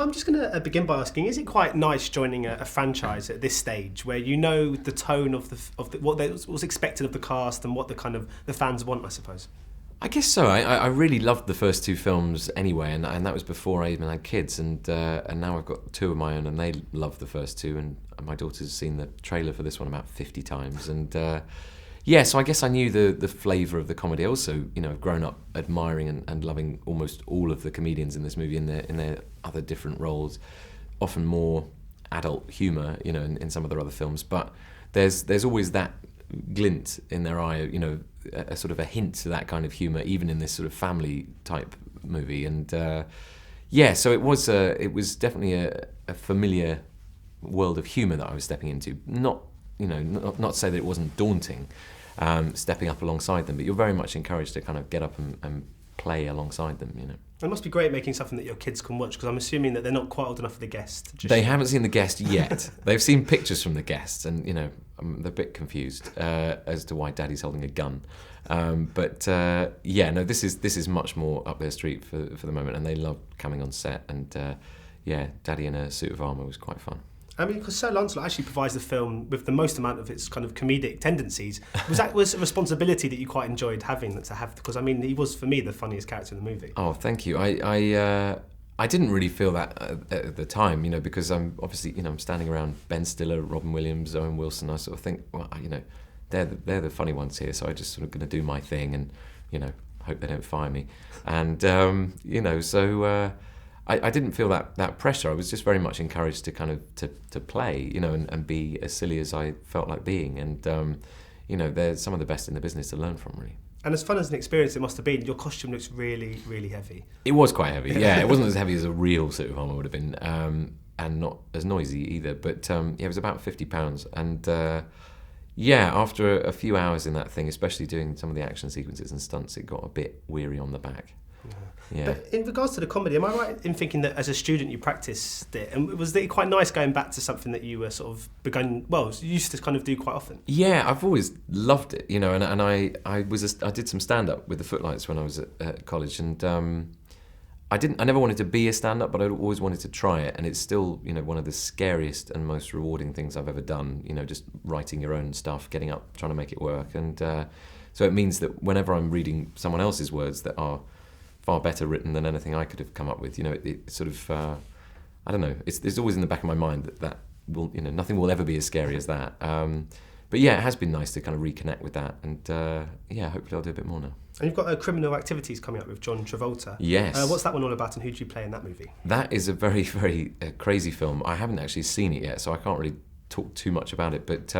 I'm just going to begin by asking: is it quite nice joining a franchise at this stage, where you know the tone of what was expected of the cast and what the fans want? I suppose. I guess so. I really loved the first two films anyway, and that was before I even had kids, and now I've got two of my own, and they love the first two, and my daughter's seen the trailer for this one about 50 times, and so I guess I knew the flavour of the comedy. I also, have grown up admiring and loving almost all of the comedians in this movie in their other different roles, often more adult humour, in some of their other films, but there's always that glint in their eye, a sort of a hint to that kind of humour, even in this sort of family type movie. And so it was definitely a familiar world of humour that I was stepping into. Not to say that it wasn't daunting, stepping up alongside them, but you're very much encouraged to kind of get up and play alongside them. It must be great making something that your kids can watch, because I'm assuming that they're not quite old enough for The Guest. They haven't seen The Guest yet. They've seen pictures from The Guest, and they're a bit confused as to why Daddy's holding a gun. This is much more up their street for the moment, and they love coming on set. And Daddy in a suit of armour was quite fun. I mean, because Sir Lancelot actually provides the film with the most amount of its kind of comedic tendencies. Was a responsibility that you quite enjoyed having to have? Because I mean, he was for me the funniest character in the movie. Oh, thank you. I didn't really feel that at the time, because I'm obviously, I'm standing around Ben Stiller, Robin Williams, Owen Wilson. I sort of think, well, they're the funny ones here, so I just sort of going to do my thing and, hope they don't fire me. And I didn't feel that pressure. I was just very much encouraged to kind of to play, and be as silly as I felt like being. And they're some of the best in the business to learn from, really. And as fun as an experience it must have been, your costume looks really, really heavy. It was quite heavy, yeah. It wasn't as heavy as a real suit of armour would have been, and not as noisy either. But it was about £50. And after a few hours in that thing, especially doing some of the action sequences and stunts, it got a bit weary on the back. Yeah. But in regards to the comedy, am I right in thinking that as a student you practiced it? And was it quite nice going back to something that you were sort of used to kind of do quite often? Yeah, I've always loved it, and I did some stand-up with the Footlights when I was at college, and I never wanted to be a stand-up, but I always wanted to try it, and it's still, one of the scariest and most rewarding things I've ever done, just writing your own stuff, getting up, trying to make it work, and so it means that whenever I'm reading someone else's words that are far better written than anything I could have come up with. It sort of, I don't know. It's always in the back of my mind that will, nothing will ever be as scary as that. But it has been nice to kind of reconnect with that, and hopefully I'll do a bit more now. And you've got Criminal Activities coming up with John Travolta. Yes. What's that one all about, and who do you play in that movie? That is a very, very crazy film. I haven't actually seen it yet, so I can't really talk too much about it. But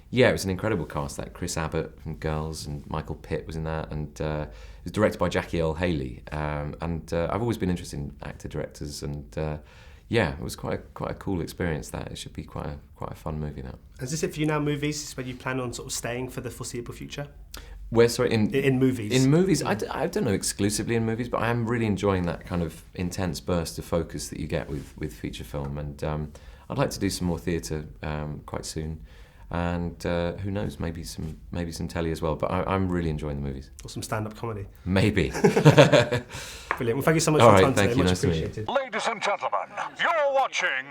it was an incredible cast. That Chris Abbott from Girls and Michael Pitt was in that, and it was directed by Jackie L. Haley. And I've always been interested in actor-directors, and it was quite a cool experience. That it should be quite a fun movie now. Is this it for you now? Movies? Is this where you plan on sort of staying for the foreseeable future? Where, sorry, in movies? In movies, I don't know exclusively in movies, but I am really enjoying that kind of intense burst of focus that you get with feature film, and I'd like to do some more theatre quite soon. And who knows, maybe some telly as well. But I'm really enjoying the movies. Or some stand-up comedy. Maybe. Brilliant. Well, thank you so much for your time today. Much appreciated. Ladies and gentlemen, you're watching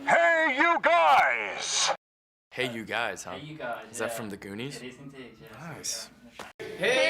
Hey You Guys. Hey You Guys, huh? Hey You Guys. Is that from the Goonies? It is indeed, yes. Nice. Hey